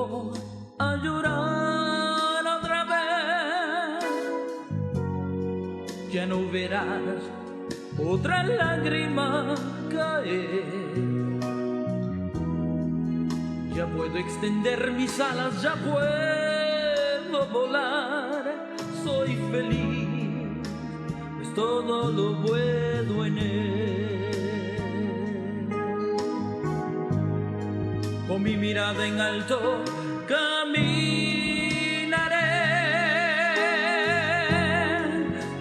vuelvo a llorar otra vez. Ya no verás otra lágrima caer. Ya puedo extender mis alas, ya puedo volar. Soy feliz, pues todo lo puedo en él. Con mi mirada en alto caminaré,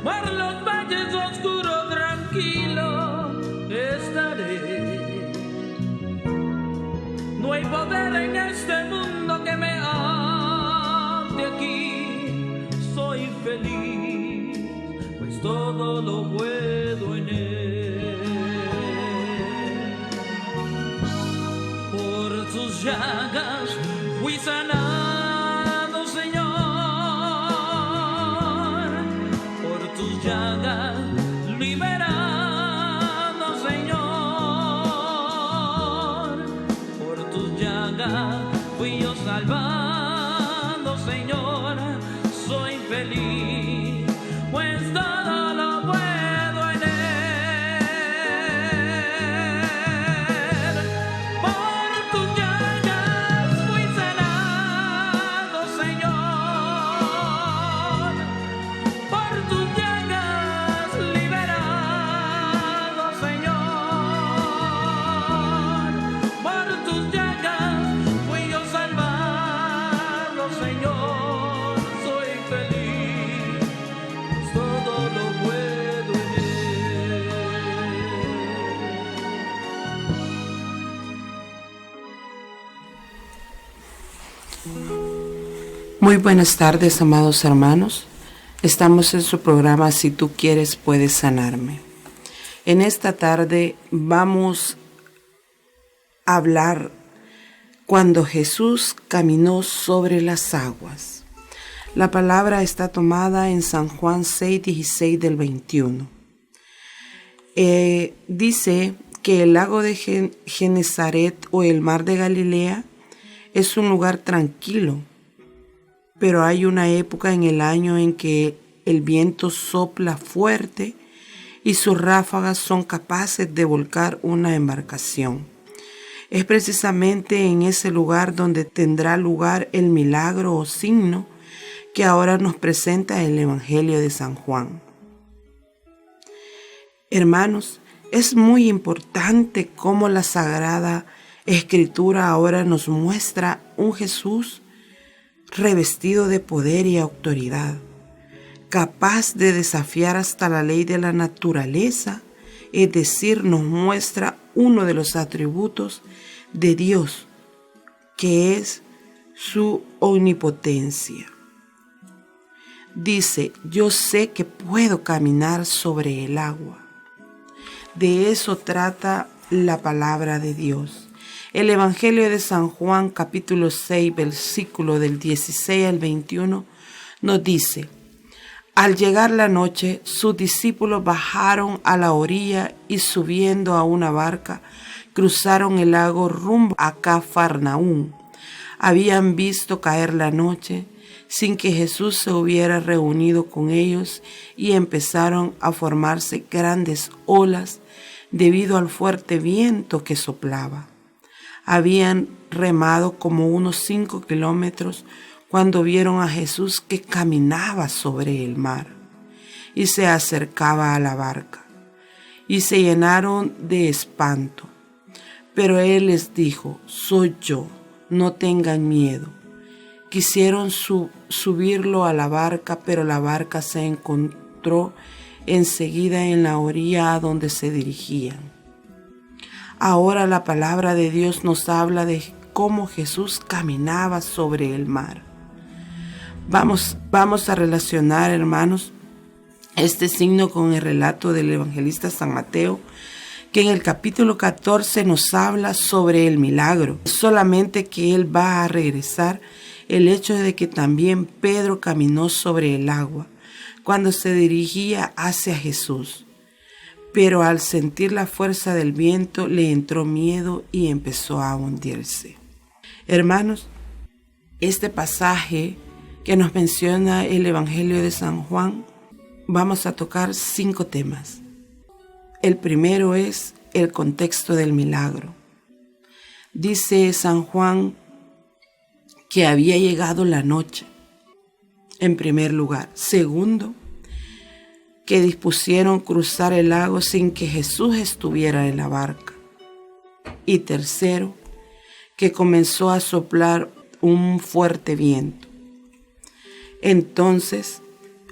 por los valles oscuros tranquilo estaré. No hay poder en este mundo que me ate aquí. Soy feliz, pues todo lo puedo en él. Por tus llagas fui sanado, Señor. Por tus llagas liberado, Señor. Por tus llagas fui yo salvado, Señor. Soy feliz, pues todo lo puedo en él. Por tus llagas fui sanado, Señor. Por tus llagas liberado, Señor. Por tus llagas fui yo salvado, Señor. Soy feliz, todo lo puedo en él. Muy buenas tardes, amados hermanos. Estamos en su programa Si tú quieres, puedes sanarme. En esta tarde vamos a hablar cuando Jesús caminó sobre las aguas. La palabra está tomada en San Juan 6:16 del 21. Dice que el lago de Genezaret o el mar de Galilea es un lugar tranquilo, pero hay una época en el año en que el viento sopla fuerte y sus ráfagas son capaces de volcar una embarcación. Es precisamente en ese lugar donde tendrá lugar el milagro o signo que ahora nos presenta el Evangelio de San Juan. Hermanos, es muy importante cómo la Sagrada Escritura ahora nos muestra un Jesús revestido de poder y autoridad, capaz de desafiar hasta la ley de la naturaleza, es decir, nos muestra uno de los atributos de Dios, que es su omnipotencia. Dice, yo sé que puedo caminar sobre el agua. De eso trata la palabra de Dios. El Evangelio de San Juan, capítulo 6, versículo del 16 al 21, nos dice: al llegar la noche, sus discípulos bajaron a la orilla y subiendo a una barca, cruzaron el lago rumbo a Cafarnaúm. Habían visto caer la noche sin que Jesús se hubiera reunido con ellos y empezaron a formarse grandes olas debido al fuerte viento que soplaba. Habían remado como unos 5 kilómetros cuando vieron a Jesús que caminaba sobre el mar y se acercaba a la barca, y se llenaron de espanto. Pero él les dijo: soy yo, no tengan miedo. Quisieron subirlo a la barca, pero la barca se encontró enseguida en la orilla a donde se dirigían. Ahora la palabra de Dios nos habla de cómo Jesús caminaba sobre el mar. Vamos a relacionar, hermanos, este signo con el relato del evangelista San Mateo, que en el capítulo 14 nos habla sobre el milagro. Solamente que él va a regresar el hecho de que también Pedro caminó sobre el agua cuando se dirigía hacia Jesús. Pero al sentir la fuerza del viento le entró miedo y empezó a hundirse. Hermanos, este pasaje que nos menciona el Evangelio de San Juan, vamos a tocar 5 temas. El primero es el contexto del milagro. Dice San Juan que había llegado la noche, en primer lugar. Segundo, que dispusieron cruzar el lago sin que Jesús estuviera en la barca. Y tercero, que comenzó a soplar un fuerte viento. Entonces,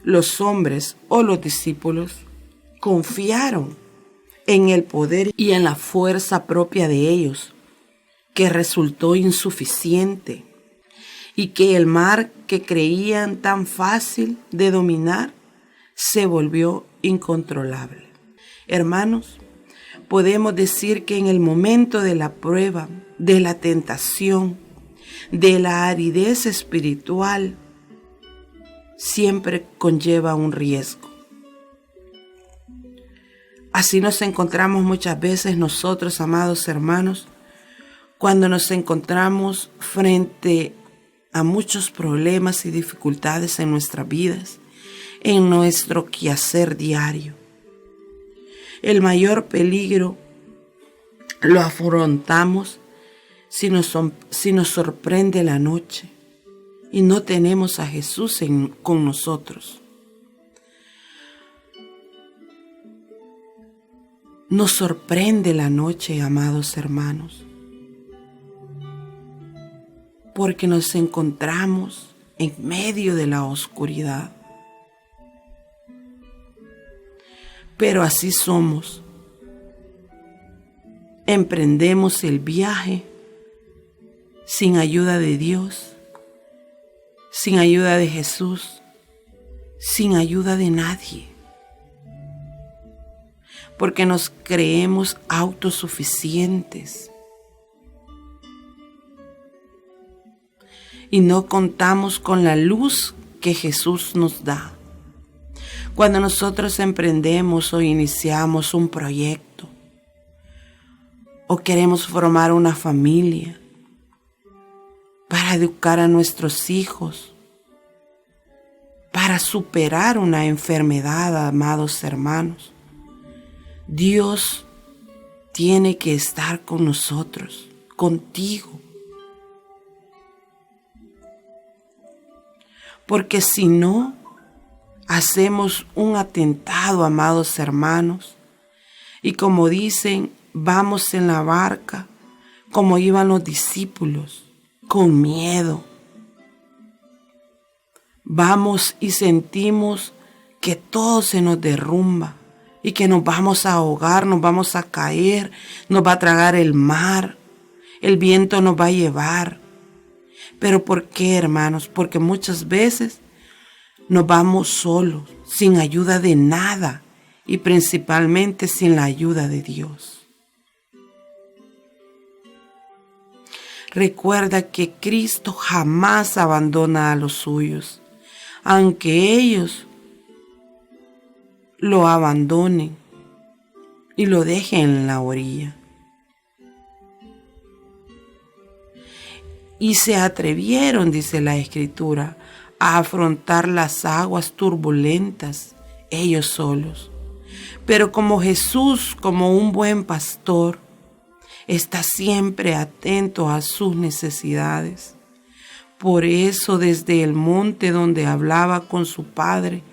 los hombres o los discípulos confiaron en el poder y en la fuerza propia de ellos, que resultó insuficiente, y que el mar que creían tan fácil de dominar se volvió incontrolable. Hermanos, podemos decir que en el momento de la prueba, de la tentación, de la aridez espiritual, siempre conlleva un riesgo. Así nos encontramos muchas veces nosotros, amados hermanos, cuando nos encontramos frente a muchos problemas y dificultades en nuestras vidas, en nuestro quehacer diario. El mayor peligro lo afrontamos si nos sorprende la noche y no tenemos a Jesús con nosotros. Nos sorprende la noche, amados hermanos, porque nos encontramos en medio de la oscuridad. Pero así somos. Emprendemos el viaje sin ayuda de Dios, sin ayuda de Jesús, sin ayuda de nadie. Porque nos creemos autosuficientes y no contamos con la luz que Jesús nos da. Cuando nosotros emprendemos o iniciamos un proyecto o queremos formar una familia para educar a nuestros hijos, para superar una enfermedad, amados hermanos, Dios tiene que estar con nosotros, contigo. Porque si no, hacemos un atentado, amados hermanos, y como dicen, vamos en la barca, como iban los discípulos, con miedo. Vamos y sentimos que todo se nos derrumba y que nos vamos a ahogar, nos vamos a caer, nos va a tragar el mar, el viento nos va a llevar. ¿Pero por qué, hermanos? Porque muchas veces nos vamos solos, sin ayuda de nada y principalmente sin la ayuda de Dios. Recuerda que Cristo jamás abandona a los suyos, aunque ellos lo abandonen y lo dejen en la orilla. Y se atrevieron, dice la Escritura, a afrontar las aguas turbulentas ellos solos. Pero como Jesús, como un buen pastor, está siempre atento a sus necesidades. Por eso desde el monte donde hablaba con su Padre,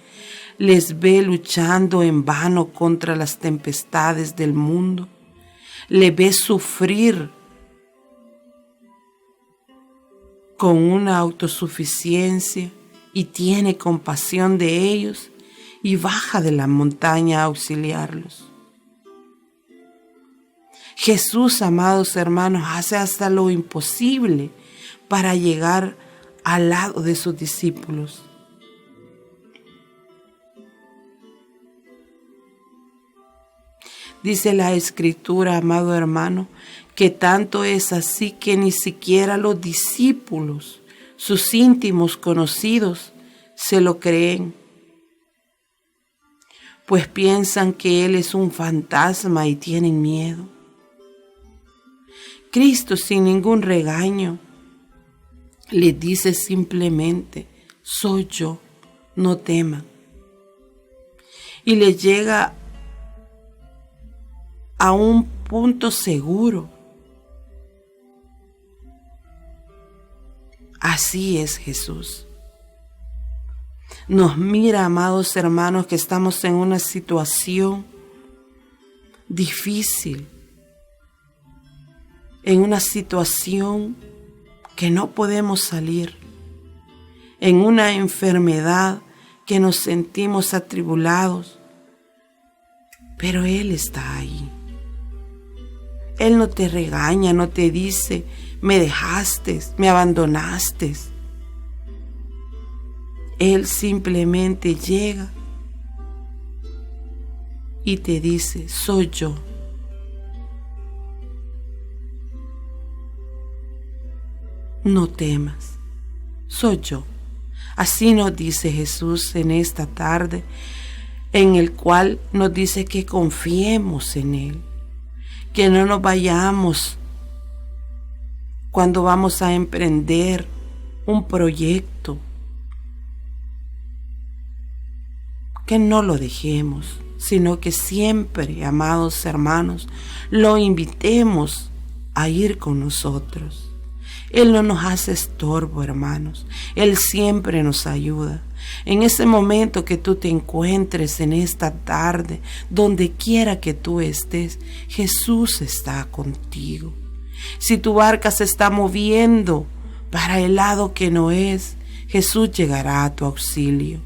les ve luchando en vano contra las tempestades del mundo. Le ve sufrir con una autosuficiencia y tiene compasión de ellos y baja de la montaña a auxiliarlos. Jesús, amados hermanos, hace hasta lo imposible para llegar al lado de sus discípulos. Dice la Escritura, amado hermano, que tanto es así que ni siquiera los discípulos, sus íntimos conocidos, se lo creen, pues piensan que Él es un fantasma y tienen miedo. Cristo, sin ningún regaño, le dice simplemente: soy yo, no teman. Y le llega a un punto seguro. Así es Jesús. Nos mira, amados hermanos, que estamos en una situación difícil, en una situación que no podemos salir, en una enfermedad que nos sentimos atribulados, pero Él está ahí. Él no te regaña, no te dice: me dejaste, me abandonaste. Él simplemente llega y te dice: soy yo. No temas, soy yo. Así nos dice Jesús en esta tarde, en el cual nos dice que confiemos en Él, que no nos vayamos cuando vamos a emprender un proyecto, que no lo dejemos, sino que siempre, amados hermanos, lo invitemos a ir con nosotros. Él no nos hace estorbo, hermanos. Él siempre nos ayuda. En ese momento que tú te encuentres en esta tarde, donde quiera que tú estés, Jesús está contigo. Si tu barca se está moviendo para el lado que no es, Jesús llegará a tu auxilio.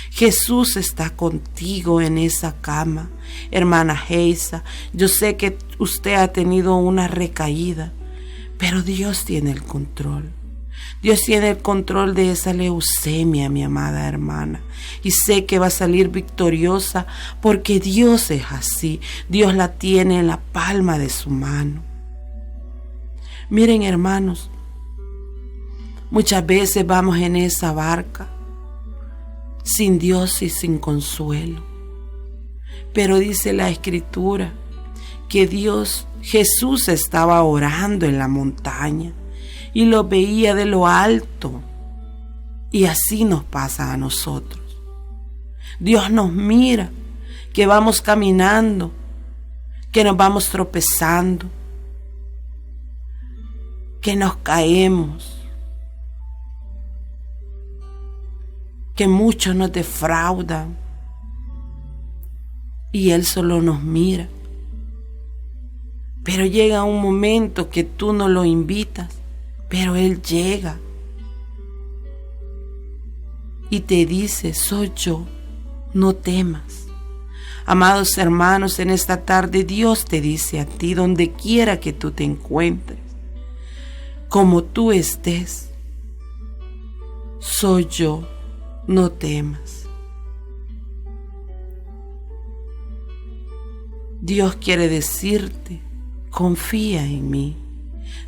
Jesús está contigo en esa cama. Hermana Geisa, yo sé que usted ha tenido una recaída, pero Dios tiene el control. Dios tiene el control de esa leucemia, mi amada hermana. Y sé que va a salir victoriosa porque Dios es así. Dios la tiene en la palma de su mano. Miren, hermanos, muchas veces vamos en esa barca sin Dios y sin consuelo. Pero dice la Escritura que Jesús estaba orando en la montaña y lo veía de lo alto. Y así nos pasa a nosotros. Dios nos mira, que vamos caminando, que nos vamos tropezando, que nos caemos, que muchos nos defraudan, y Él solo nos mira. Pero llega un momento que tú no lo invitas, pero Él llega y te dice: soy yo, no temas. Amados hermanos, en esta tarde Dios te dice a ti, donde quiera que tú te encuentres, como tú estés: soy yo, no temas. Dios quiere decirte: confía en mí.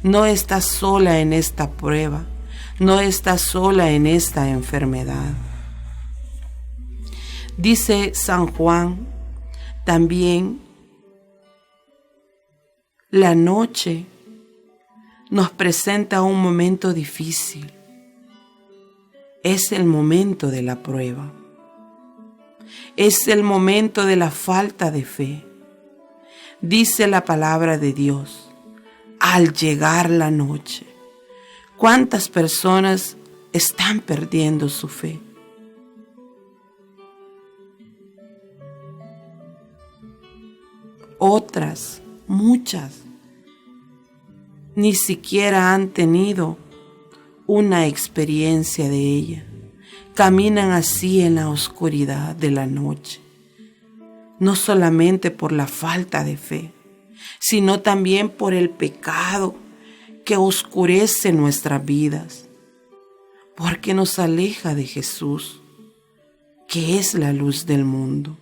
No estás sola en esta prueba. No estás sola en esta enfermedad. Dice San Juan también: la noche nos presenta un momento difícil. Es el momento de la prueba. Es el momento de la falta de fe. Dice la palabra de Dios: al llegar la noche, ¿cuántas personas están perdiendo su fe? Otras, muchas, ni siquiera han tenido una experiencia de ella. Caminan así en la oscuridad de la noche. No solamente por la falta de fe, sino también por el pecado que oscurece nuestras vidas, porque nos aleja de Jesús, que es la luz del mundo.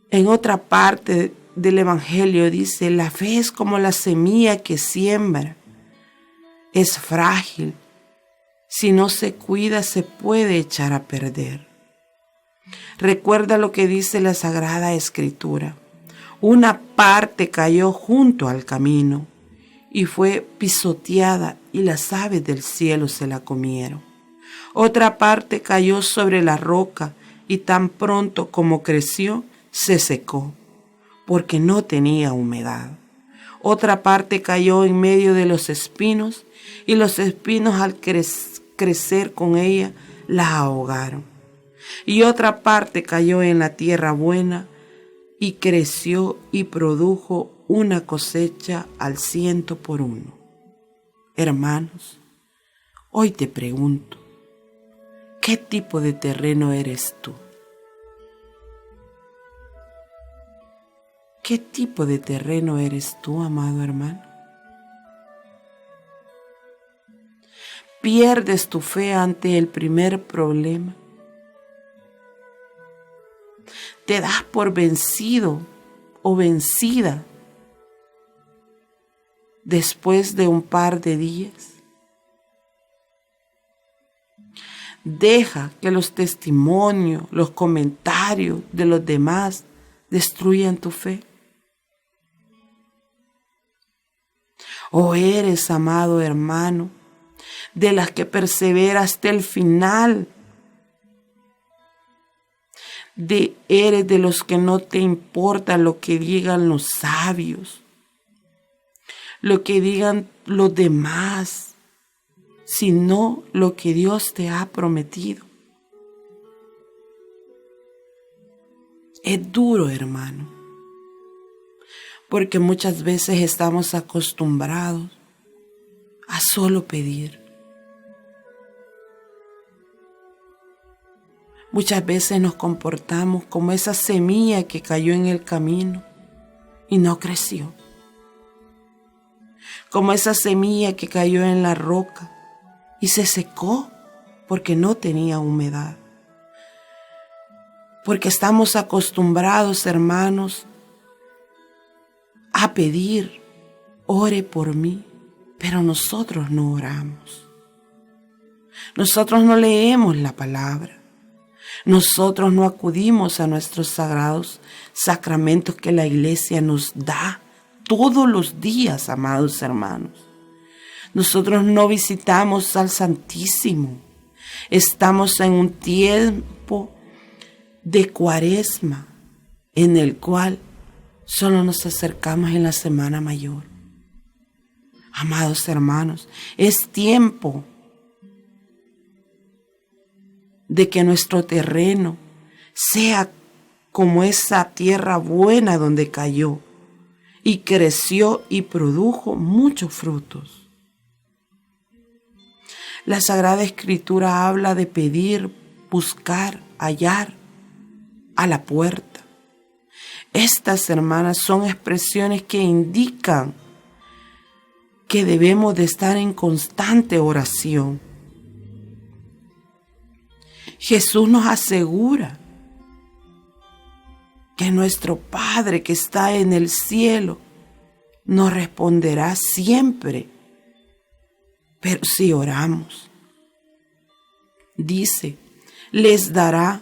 En otra parte del Evangelio dice: la fe es como la semilla que siembra. Es frágil. Si no se cuida, se puede echar a perder. Recuerda lo que dice la Sagrada Escritura: una parte cayó junto al camino y fue pisoteada y las aves del cielo se la comieron. Otra parte cayó sobre la roca y tan pronto como creció, se secó, porque no tenía humedad. Otra parte cayó en medio de los espinos y los espinos al crecer con ella la ahogaron. Y otra parte cayó en la tierra buena y creció y produjo una cosecha al 100%. Hermanos, hoy te pregunto, ¿qué tipo de terreno eres tú? ¿Qué tipo de terreno eres tú, amado hermano? ¿Pierdes tu fe ante el primer problema? ¿Te das por vencido o vencida después de un par de días? Deja que los testimonios, los comentarios de los demás destruyan tu fe. ¿O eres, amado hermano, de las que persevera hasta el final? ¿Eres de los que no te importa lo que digan los sabios, lo que digan los demás, sino lo que Dios te ha prometido? Es duro, hermano, porque muchas veces estamos acostumbrados a solo pedir. Muchas veces nos comportamos como esa semilla que cayó en el camino y no creció. Como esa semilla que cayó en la roca y se secó porque no tenía humedad. Porque estamos acostumbrados, hermanos, a pedir, ore por mí, pero nosotros no oramos. Nosotros no leemos la palabra. Nosotros no acudimos a nuestros sagrados sacramentos que la iglesia nos da todos los días, amados hermanos. Nosotros no visitamos al Santísimo. Estamos en un tiempo de Cuaresma en el cual solo nos acercamos en la Semana Mayor. Amados hermanos, es tiempo de que nuestro terreno sea como esa tierra buena donde cayó y creció y produjo muchos frutos. La Sagrada Escritura habla de pedir, buscar, hallar a la puerta. Estas, hermanas, son expresiones que indican que debemos de estar en constante oración. Jesús nos asegura que nuestro Padre que está en el cielo nos responderá siempre, pero si oramos. Dice, les dará,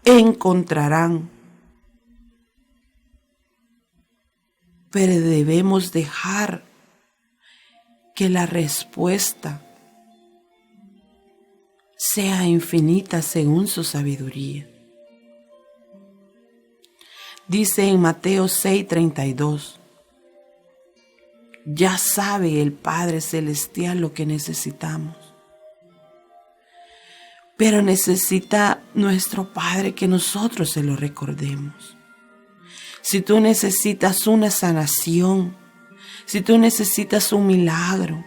encontrarán. Pero debemos dejar que la respuesta sea infinita según su sabiduría. Dice en Mateo 6:32, ya sabe el Padre Celestial lo que necesitamos, pero necesita nuestro Padre que nosotros se lo recordemos. Si tú necesitas una sanación, si tú necesitas un milagro,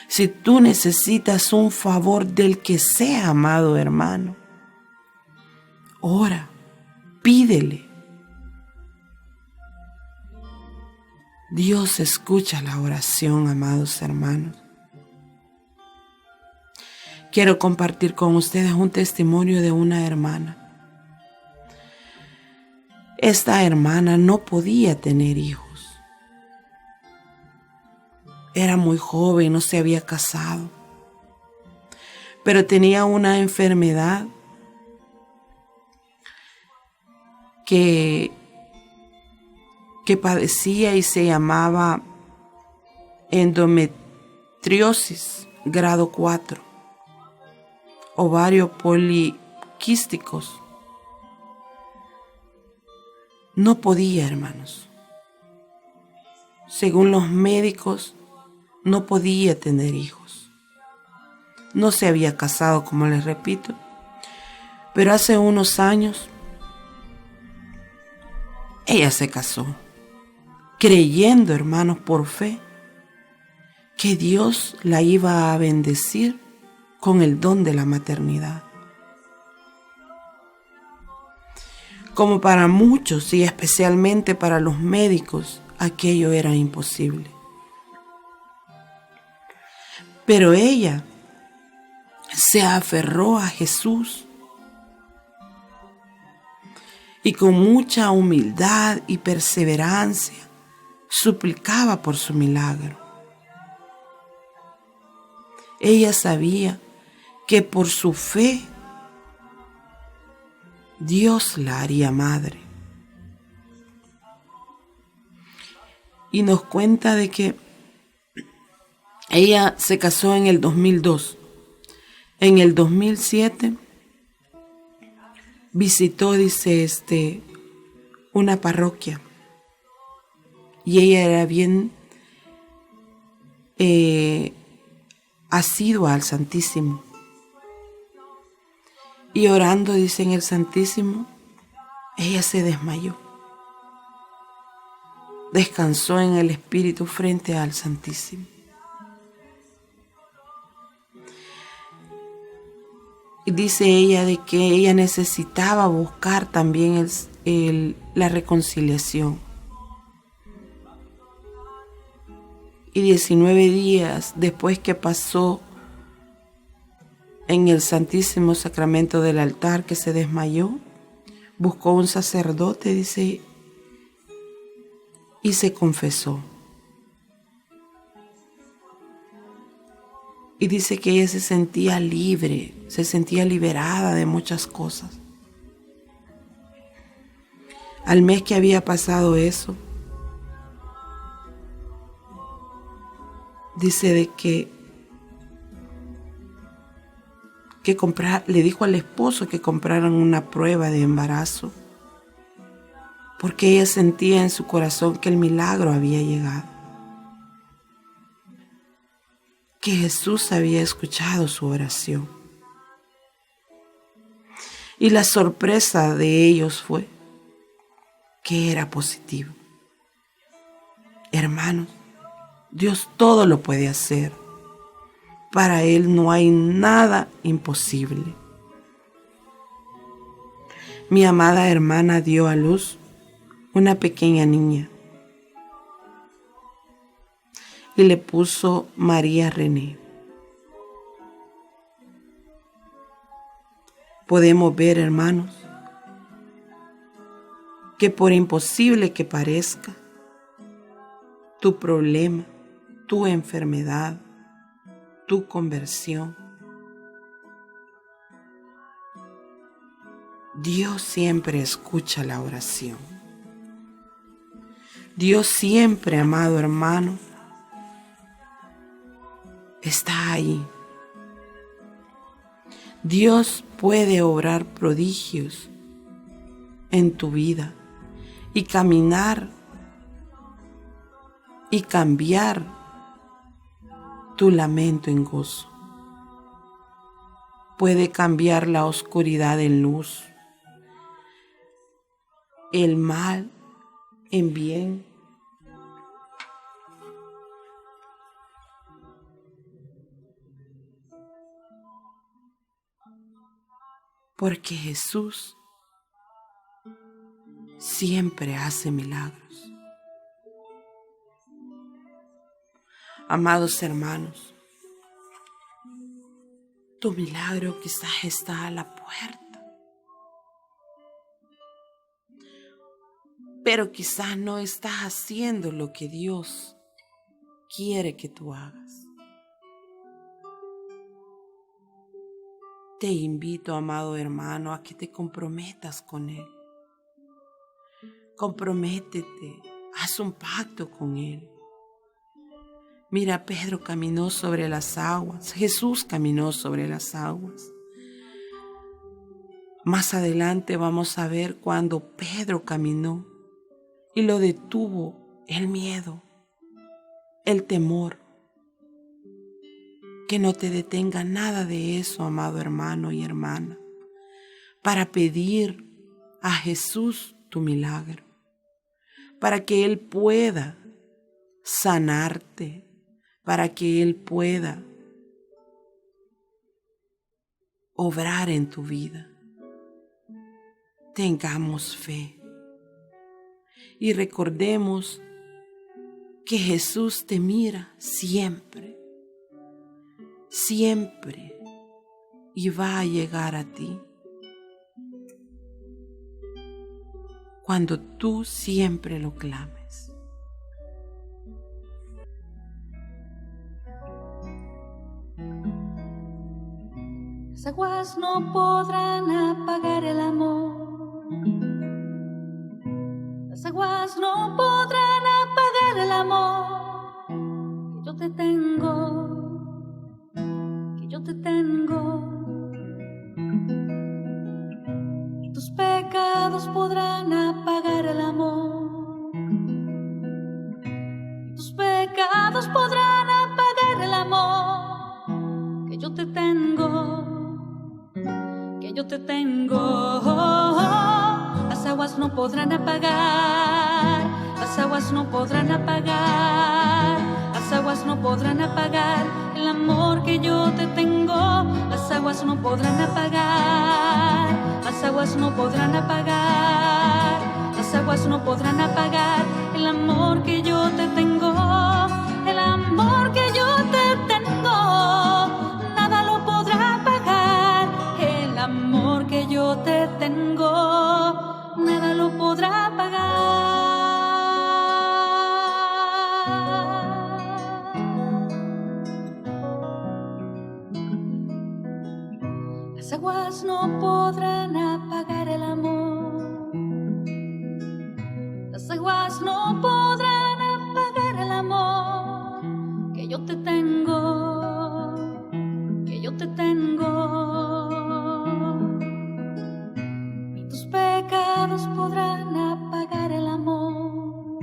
si tú necesitas un favor del que sea, amado hermano, ora, pídele. Dios escucha la oración, amados hermanos. Quiero compartir con ustedes un testimonio de una hermana. Esta hermana no podía tener hijos. Era muy joven, no se había casado, pero tenía una enfermedad que padecía y se llamaba endometriosis grado 4, ovarios poliquísticos. No podía, hermanos. Según los médicos, no podía tener hijos. No se había casado, como les repito, pero hace unos años ella se casó, creyendo, hermanos, por fe, que Dios la iba a bendecir con el don de la maternidad. Como para muchos y especialmente para los médicos, aquello era imposible. Pero ella se aferró a Jesús y con mucha humildad y perseverancia suplicaba por su milagro. Ella sabía que por su fe Dios la haría madre. Y nos cuenta de que ella se casó en el 2002. En el 2007 visitó, dice, una parroquia. Y ella era bien asidua al Santísimo. Y orando, dice, en el Santísimo, ella se desmayó. Descansó en el Espíritu frente al Santísimo. Y dice ella de que ella necesitaba buscar también la reconciliación. Y 19 días después que pasó en el Santísimo Sacramento del altar, que se desmayó, buscó un sacerdote, dice, y se confesó. Y dice que ella se sentía libre, se sentía liberada de muchas cosas. Al mes que había pasado eso, dice de que le dijo al esposo que compraran una prueba de embarazo, porque ella sentía en su corazón que el milagro había llegado, que Jesús había escuchado su oración. Y la sorpresa de ellos fue que era positivo. Hermanos, Dios todo lo puede hacer. Para Él no hay nada imposible. Mi amada hermana dio a luz una pequeña niña y le puso María René. Podemos ver, hermanos, que por imposible que parezca, tu problema, tu enfermedad, tu conversión, Dios siempre escucha la oración. Dios siempre, amado hermano, está ahí. Dios puede obrar prodigios en tu vida y caminar y cambiar tu lamento en gozo. Puede cambiar la oscuridad en luz, el mal en bien. Porque Jesús siempre hace milagros. Amados hermanos, tu milagro quizás está a la puerta, pero quizás no estás haciendo lo que Dios quiere que tú hagas. Te invito, amado hermano, a que te comprometas con Él. Comprométete, haz un pacto con Él. Mira, Pedro caminó sobre las aguas, Jesús caminó sobre las aguas. Más adelante vamos a ver cuando Pedro caminó y lo detuvo el miedo, el temor. Que no te detenga nada de eso, amado hermano y hermana, para pedir a Jesús tu milagro, para que Él pueda sanarte, para que Él pueda obrar en tu vida. Tengamos fe y recordemos que Jesús te mira siempre, siempre, y va a llegar a ti cuando tú siempre lo clames. Las aguas no podrán apagar el amor. Las aguas no podrán apagar el amor que yo te tengo, que yo te tengo. Tus pecados podrán apagar el amor. Tus pecados podrán apagar el amor que yo te tengo, que yo te tengo. Las aguas no podrán apagar, las aguas no podrán apagar, las aguas no podrán apagar el amor que yo te tengo. Las aguas no podrán apagar, las aguas no podrán apagar, las aguas no podrán apagar el amor que yo te tengo, el amor que yo te tengo. Nada lo podrá apagar, el amor que yo te tengo, nada lo podrá apagar. Las aguas no podrán apagar el amor. Las aguas no podrán apagar el amor que yo te tengo, que yo te tengo. Ni tus pecados podrán apagar el amor.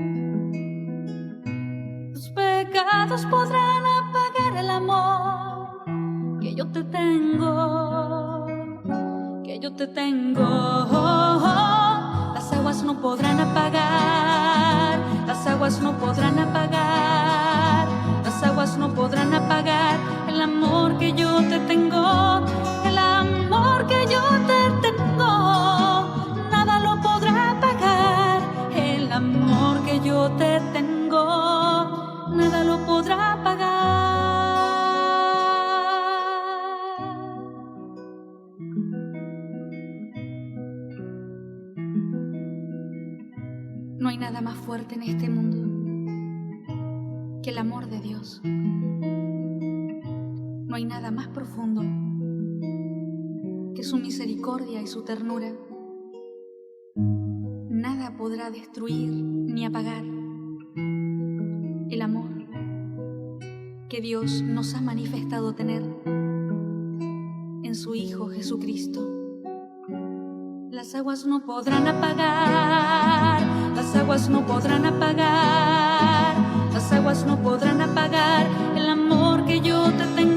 Tus pecados podrán apagar el amor que yo te tengo, que yo te tengo. Las aguas no podrán apagar, las aguas no podrán apagar, las aguas no podrán apagar el amor que yo te tengo, el amor que yo te tengo. Nada lo podrá apagar, el amor que yo te tengo, nada lo podrá apagar. No hay nada más fuerte en este mundo que el amor de Dios. No hay nada más profundo que su misericordia y su ternura. Nada podrá destruir ni apagar el amor que Dios nos ha manifestado tener en su Hijo Jesucristo. Las aguas no podrán apagar, las aguas no podrán apagar, las aguas no podrán apagar el amor que yo te tengo.